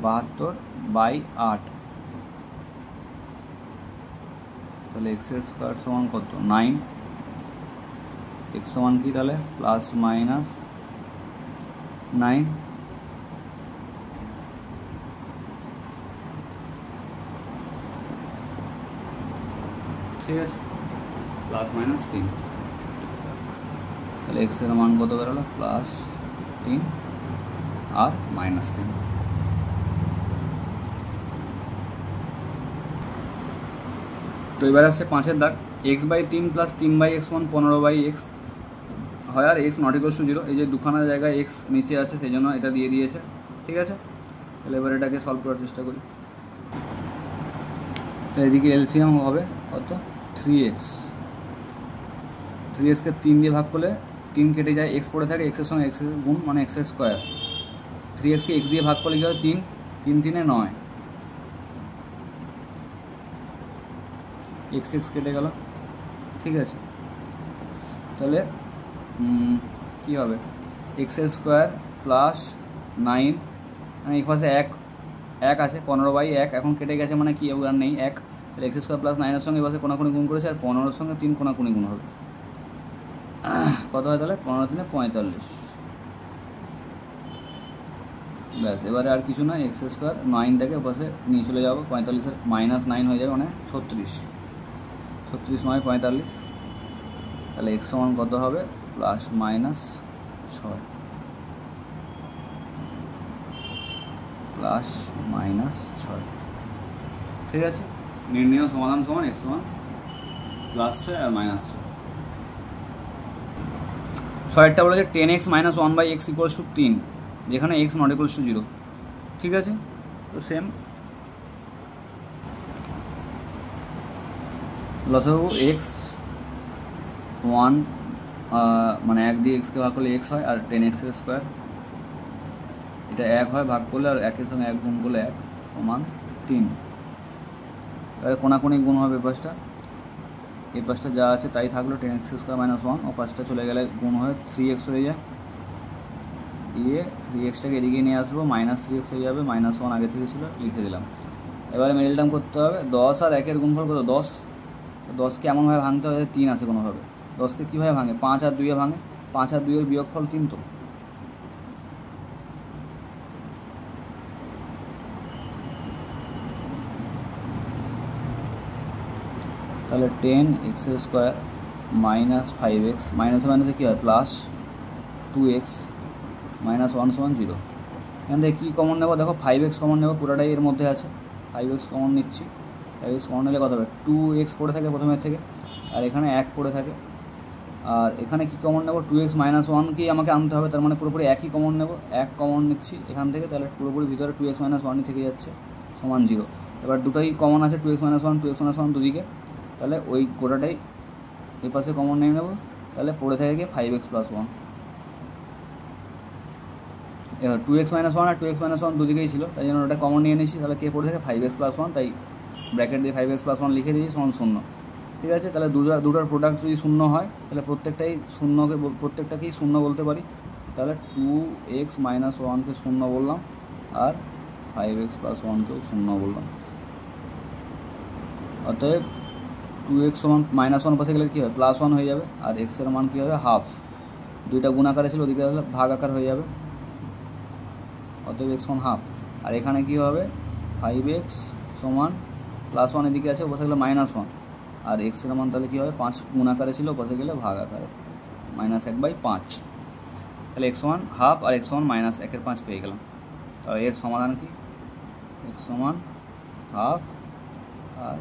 72/8। তাহলে x² সমান কত? 9। x সমান কি তাহলে? +/9। ঠিক আছে, +/3। তাহলে x এর মান কত বেরোলো? +3 আর -3। তো এবার আসছে 5-এর দাগ। x/3 + 3/x = 15/x হয়, আর x ≠ 0। এই যে দুখানা জায়গায় x নিচে আছে সেই জন্য এটা দিয়ে দিয়েছে। ঠিক আছে, তাহলে এবার এটাকে সলভ করার চেষ্টা করি। তো এদিকে এলসিএম হবে কত? 3x, 3xকে 3 দিয়ে ভাগ করলে 3 কেটে যায়, x পড়ে থাকে, x এর সঙ্গে x এর গুণ মানে x²। 3xকে x দিয়ে ভাগ করলে কী হয়? 3, 3 3 9, x কেটে গেল। ঠিক আছে, তাহলে কী হবে? x² + 9, মানে এই পাশে 1 আছে, 15/1 এখন কেটে গেছে মানে কি আর নেই 1। তাহলে x² + 9 এর সঙ্গে এবার কোনাকুনি গুণ করেছে, আর 15-এর সঙ্গে 3 কোনাকুনি গুণ হবে, কত হয় তাহলে? 15 3 45। ব্যাস, এবারে আর কিছু না, x² 9টাকে ওপাশে নিয়ে চলে যাবো, 45-এর -9 হয়ে যাবে মানে 36, 36 9 45। তাহলে x সমান কত হবে? +/6 +/6। ঠিক আছে, নির্ণয় সমাধান সমান x সমান +6 আর -6। 6টা বলেছে 10x - 1/x = 3, যেখানে x ≠ 0। ঠিক আছে, তো সেম লসাগু x 1 মানে 1 দিয়ে x কে ভাগ করলে x হয়, আর 10x² এটা 1 হয়, ভাগ করলে আর 1 এর সঙ্গে 1 গুণ করলে 1 সমান 3। এবারে কোনাকুনি গুণ হবে এই পাশটা যা আছে তাই থাকলো, 10x² - 1, ও পাশটা চলে গেলে গুণ হয়ে 3x হয়ে যায়, দিয়ে 3xটাকে এদিকে নিয়ে আসবো, -3x হয়ে যাবে, -1 আগে থেকে ছিল, লিখে দিলাম। এবারে মিডল টার্ম করতে হবে। 10 আর 1-এর গুণফল কত? 10। তো 10কে এমনভাবে ভাঙতে হবে 3 আসে কোনোভাবে। 10কে কীভাবে ভাঙে? 5 আর 2-এ ভাঙে, 5 আর 2-এর বিয়োগফল 3। তো তাহলে 10x² - 5x, মাইনাসে কী হয়? +2x - 1 = 0। এখান থেকে কী কমন নেব? দেখো 5x কমন নেব, পুরোটাই এর মধ্যে আছে, 5x কমন নিচ্ছি, 5x কমন নিলে কত হবে 2x পড়ে থাকে প্রথমের থেকে, আর এখানে 1 পড়ে থাকে, আর এখানে কি কমন নেব 2x - 1কেই আমাকে আনতে হবে, তার মানে পুরোপুরি একই কমন নেব, 1 কমন নিচ্ছি এখান থেকে, তাহলে পুরোপুরি ভিতরে 2x - 1ই থেকে যাচ্ছে সমান 0। এবার দুটোই কমন আছে 2x - 1 2x - 1 দুদিকে, তাহলে ওই গোটাটাই এই পাশে কমন নিয়ে নেব, তাহলে পড়ে থাকে গিয়ে 5x + 1। এবার 2x - 1 আর 2x - 1 দুদিকেই ছিল, তাই জন্য ওটা কমন নিয়ে নিয়েছি, তাহলে কে পড়ে থাকে 5x + 1, তাই ব্র্যাকেট দিয়ে 5x + 1 লিখে দিয়েছি সমান 0। ঠিক আছে, তাহলে দুটোর প্রোডাক্ট যদি 0 হয় তাহলে প্রত্যেকটাকেই 0 বলতে পারি, তাহলে 2x - 1কে 0 বললাম, আর 5x + 1কেও 0 বললাম। অতএব 2x - 1 পাশে গেলে কী হবে +1 হয়ে যাবে, আর x এর মান কী হবে হাফ, দুইটা গুণ আকারে ছিল ওদিকে ভাগ আকার হয়ে যাবে, অতএব x সমান হাফ। আর এখানে কী হবে 5x +1 এদিকে আছে, ওপাশে গেলে -1, আর x এর মান তাহলে কী হবে 5 গুণ আকারে ছিল, ওপাশে গেলে ভাগ আকারে -1/5, তাহলে x সমান হাফ আর x সমান -1/5 পেয়ে গেলাম। তাহলে এর সমাধান কি x সমান হাফ আর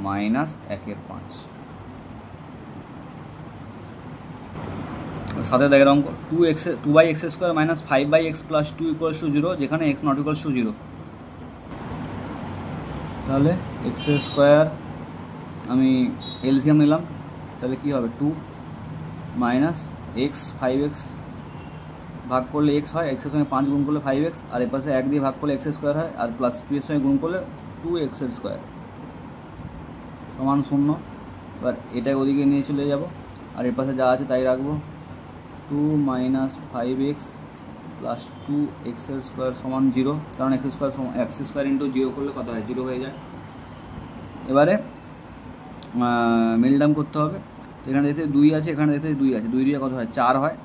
-1/5। সাথে দেখের অঙ্ক 2/x² - 5/x + 2 = 0, যেখানে x ≠ 0। তাহলে x² আমি এলসিএম নিলাম, তাহলে কি হবে 2 - x 5x ভাগ করলে x হয়, x এর সঙ্গে 5 গুণ করলে 5x, আর এর পাশে 1 দিয়ে ভাগ করলে x² হয়, আর +2 এর সঙ্গে গুণ করলে 2x² সমান 0। এবার এটাই ওদিকে নিয়ে চলে যাব, আর এর পাশে যা আছে তাই রাখবো, 2 - 5x + 2x² সমান 0, কারণ x² × 0 করলে কত হয় 0 হয়ে যায়। এবারে মিডল টার্ম করতে হবে, তো এখানে দেখতে 2 আছে, এখানে দেখতে 2 আছে, 2 দিয়ে কত হয় 4 হয়,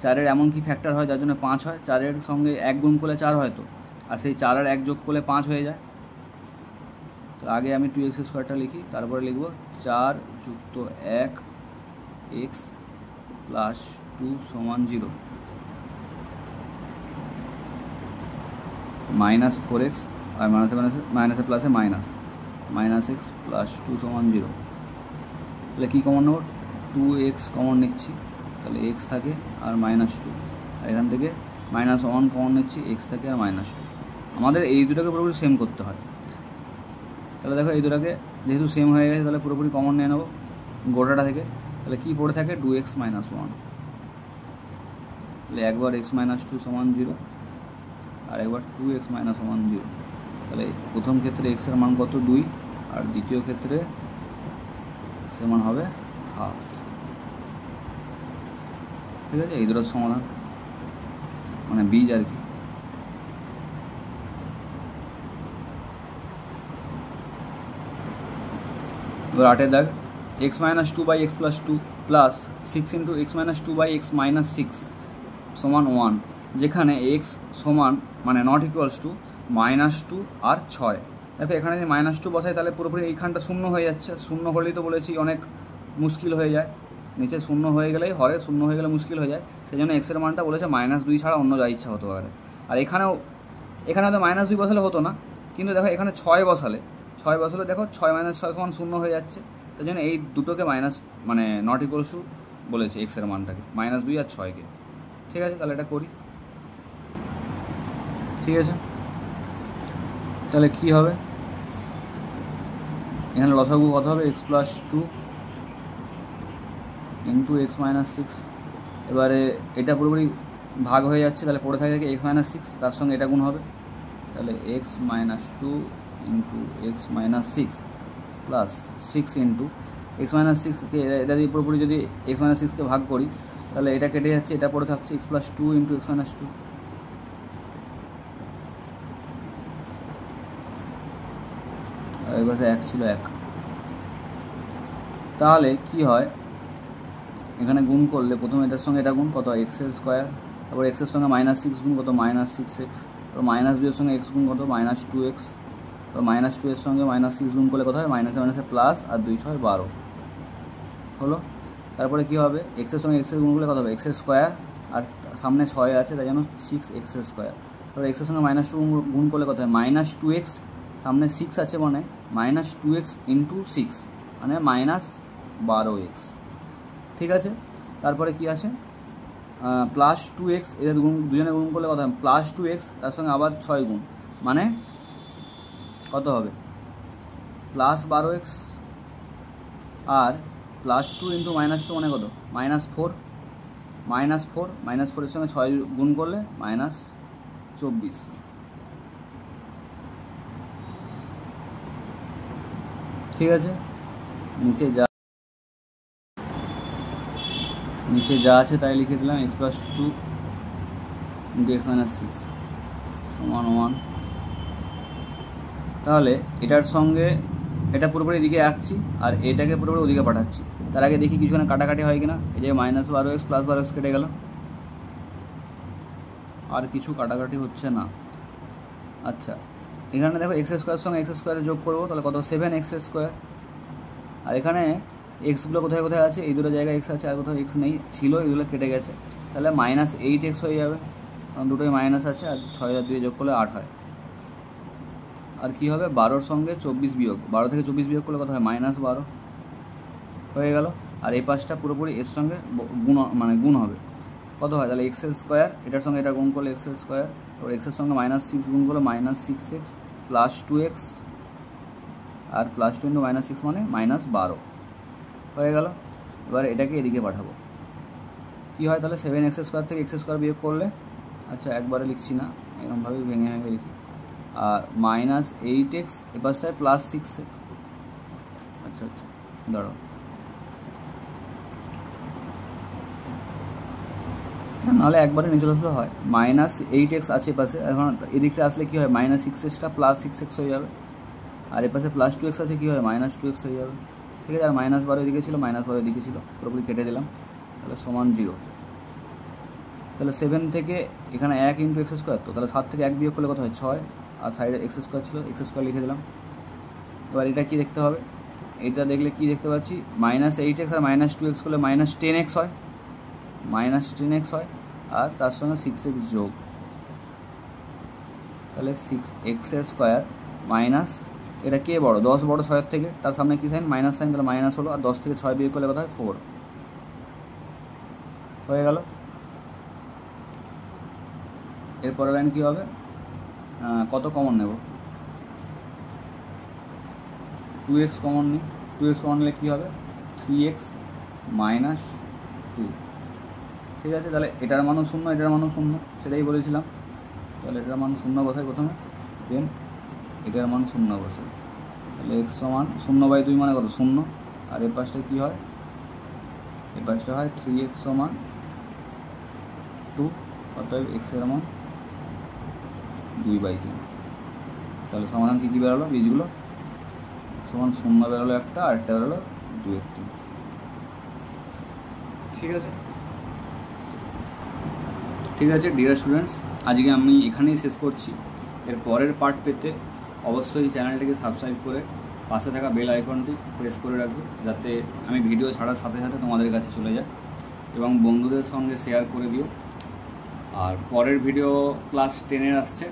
4-এর এমন কি ফ্যাক্টর হয় যার জন্য 5 হয়, 4-এর সঙ্গে 1 গুণ করলে 4 হয়, তো আর সেই 4 আর 1 যোগ করলে 5 হয়ে যায়। তো আগে আমি 2x² লিখি, তারপরে লিখব 4 + 1 x + 2 সমান 0, -4x আর মাইনাসে প্লাসে -x + 2 সমান 0। তাহলে কী কমন নেব 2x কমন নিচ্ছি, তাহলে x থাকে আর -2, আর এখান থেকে -1 কমন নিচ্ছি, x থাকে আর -2। আমাদের এই দুটোকে পুরোপুরি সেম করতে হয়, তাহলে দেখো এই দুটোকে যেহেতু সেম হয়ে গেছে তাহলে পুরোপুরি কমন নিয়ে নেবো গোটাটা থেকে, তাহলে কী পড়ে থাকে 2x - 1, তাহলে একবার x - 2 সমান 0, আর একবার 2x - 1 সমান 0, তাহলে প্রথম ক্ষেত্রে x এর মান কত 2, আর দ্বিতীয় ক্ষেত্রে x এর মান হবে হাফ। ঠিক আছে, এই দুটোর সমাধান মানে বীজ আর কি। এবার 8-এর দাগ x - 2/x + 2 + 6 × x - 2/x - 6 সমান 1, যেখানে x সমান মানে নট ইকুয়ালস টু -2 আর 6। দেখো এখানে যদি -2 বসাই তাহলে পুরোপুরি এইখানটা 0 হয়ে যাচ্ছে, 0 হলেই তো বলেছি অনেক মুশকিল হয়ে যায়, নিচে 0 হয়ে গেলেই হরে 0 হয়ে গেলে মুশকিল হয়ে যায়, সেই জন্য x এর মানটা বলেছে -2 ছাড়া অন্য যা ইচ্ছা হতে পারে। আর এখানে হয়তো -2 বসালে হতো না, কিন্তু দেখো এখানে 6 বসালে দেখো 6 - 6 সমান 0 হয়ে যাচ্ছে, তাই জন্য এই দুটোকে মানে নট ইকুয়ালস টু বলেছে x এর মানটাকে -2 আর 6কে। ঠিক আছে, তাহলে এটা করি। ঠিক আছে, তাহলে কী হবে এখানে লসাগু কত হবে x + 2 × x - 6, এবারে এটা পুরোপুরি ভাগ হয়ে যাচ্ছে, তাহলে পড়ে থাকে x - 6, তার সঙ্গে এটা গুণ হবে, তাহলে x - 2 × x - 6 + 6 × x - 6কে এটা দিয়ে পুরোপুরি যদি x - 6কে ভাগ করি তাহলে এটা কেটে যাচ্ছে, এটা পড়ে থাকছে x + 2 × x - 2, আর এই পাশে 1 ছিল 1। তাহলে কি হয় এখানে গুণ করলে প্রথমে এটার সঙ্গে এটা গুণ কত x², তারপর x এর সঙ্গে -6 গুণ কত -6x, তারপর -2 এর সঙ্গে x গুণ কত -2x, তারপর -2 এর সঙ্গে -6 গুণ করলে কত হয় মাইনাসে প্লাস, আর 2 × 6 = 12 হলো। তারপরে কী হবে x এর সঙ্গে x এর গুণ করলে কত হবে x², আর সামনে 6 আছে তাই জন্য 6x², তারপর x এর সঙ্গে -2 গুণ করলে কত হয় -2x, সামনে 6 আছে মানে -2x ইন্টু 6 মানে -12x। ঠিক আছে, তারপরে কি আছে +2x, এদের দুজনে গুণ করলে কত হবে +2x, তার সঙ্গে আবার 6 গুণ মানে কত হবে +12x, আর +2 ইন্টু -2 মানে কত -4, -4 এর সঙ্গে 6 গুণ করলে -24। ঠিক আছে, নিচে যা আছে তাই লিখে দিলাম, x+2 ইন্টু x - 6 সমান 1। তাহলে এটার সঙ্গে এটা পুরোপুরি এদিকে রাখছি আর এটাকে পুরোপুরি ওদিকে পাঠাচ্ছি। তার আগে দেখি কিছুখানে কাটাকাটি হয় কিনা। এই যে -12x +12x কেটে গেল, আর কিছু কাটাকাটি হচ্ছে না। আচ্ছা, এখানে দেখো x² সঙ্গে x² যোগ করবো, তাহলে কত 7x²। আর এখানে এক্সগুলো কোথায় কোথায় আছে, এই দুটো জায়গায় এক্স আছে, আর কোথাও এক্স নেই, ছিল এগুলো কেটে গেছে, তাহলে -8x হয়ে যাবে, কারণ দুটোই মাইনাস আছে, আর 6 আর 2 যোগ করলে 8 হয়। আর কি হবে 12 সঙ্গে 24 বিয়োগ, 12 থেকে 24 বিয়োগ করলে কত হয় -12 হয়ে গেল। আর এই পাশটা পুরোপুরি এর সঙ্গে গুণ হবে, কত হয় তাহলে x², এটার সঙ্গে এটা গুণ করলে x², তো এক্সের সঙ্গে -6 গুণ করলে -6x +2x, আর +2 ইন্টু -6 মানে -12 হয়ে গেল। এবার এটাকে এদিকে পাঠাবো, কি হয় তাহলে 7x² থেকে x² বিয়োগ করলে, আচ্ছা একবারে লিখছি না, এরকমভাবেই ভেঙে লিখি, আর -8x এ পাশটায় +6x। আচ্ছা দাঁড়াও, নাহলে একবারে নিচে আসলে হয়, -8x আছে পাশে, এখন এদিকটা আসলে কী হয় -6xটা +6x হয়ে যাবে, আর এ পাশে +2x আছে, কী হয় -2x হয়ে যাবে। ঠিক আছে, আর -12 এদিকে ছিল, -12 এদিকে ছিল, পুরোপুরি কেটে দিলাম, তাহলে সমান 0। তাহলে 7 থেকে এখানে 1 ইন্টু x², তো তাহলে 7 থেকে 1 বিয়োগ করলে কত হয় 6, আর সাইডে x² ছিল, x² লিখে দিলাম। এবার এটা কি দেখতে হবে, এটা দেখলে কি দেখতে পাচ্ছি -8x আর -2x করলে -10x হয়, -10x হয়, আর তার সঙ্গে 6x যোগ, তাহলে 6x² মাইনাস, এটা কে বড় 10 বড় 6 থেকে, তার সামনে কি সাইন মাইনাস সাইন, তাহলে মাইনাস হলো, আর 10 থেকে 6 বিয়োগ করলে কত হয় 4 হয়ে গেল। এরপরের লাইন কী হবে, কত কমন নেব 2x কমন নিই, 2x কমন নিলে কী হবে 3x - 2। ঠিক আছে, তাহলে এটার মানও 0, এটার মানও 0, সেটাই বলেছিলাম। তাহলে এটার মান 0 বসাই প্রথমে, দেন এটার মান 0 বসাই, তাহলে x সমান 0/2 মানে কত 0, আর এর পাশটা কী হয়, এর পাশটা হয় 3x সমান 2, অতএব x এর মান 2/3। তাহলে সমাধান কী বেরোলো, বীজগুলো সমান 0 বেরোলো একটা, আরেকটা বেরোলো 2/3। ঠিক আছে ডিয়ার স্টুডেন্টস, আজকে আমি এখানেই শেষ করছি। এর পরের পার্ট পেতে অবশ্যই চ্যানেলটিকে সাবস্ক্রাইব করে পাশে থাকা বেল আইকনটি প্রেস করে রাখবে, যাতে আমি ভিডিও ছাড়ার সাথে সাথে তোমাদের কাছে চলে যায়, এবং বন্ধুদের সঙ্গে শেয়ার করে দিও। আর পরের ভিডিও ক্লাস 10-এর আসছে,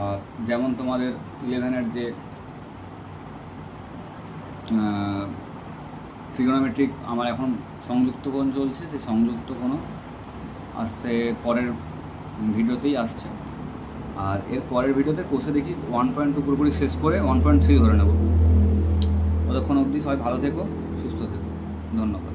আর যেমন তোমাদের 11-এর যে ট্রিগোনোমেট্রিক আমার এখন সংযুক্ত কোণ চলছে, সেই সংযুক্ত কোণ আসছে পরের ভিডিওতেই আসছে। আর এর পরের ভিডিওতে কোর্সে দেখি 1.2 পুরোপুরি শেষ করে 1.3 ধরে নেব। ততক্ষণ অবধি সবাই ভালো থেকো, সুস্থ থেকো, ধন্যবাদ।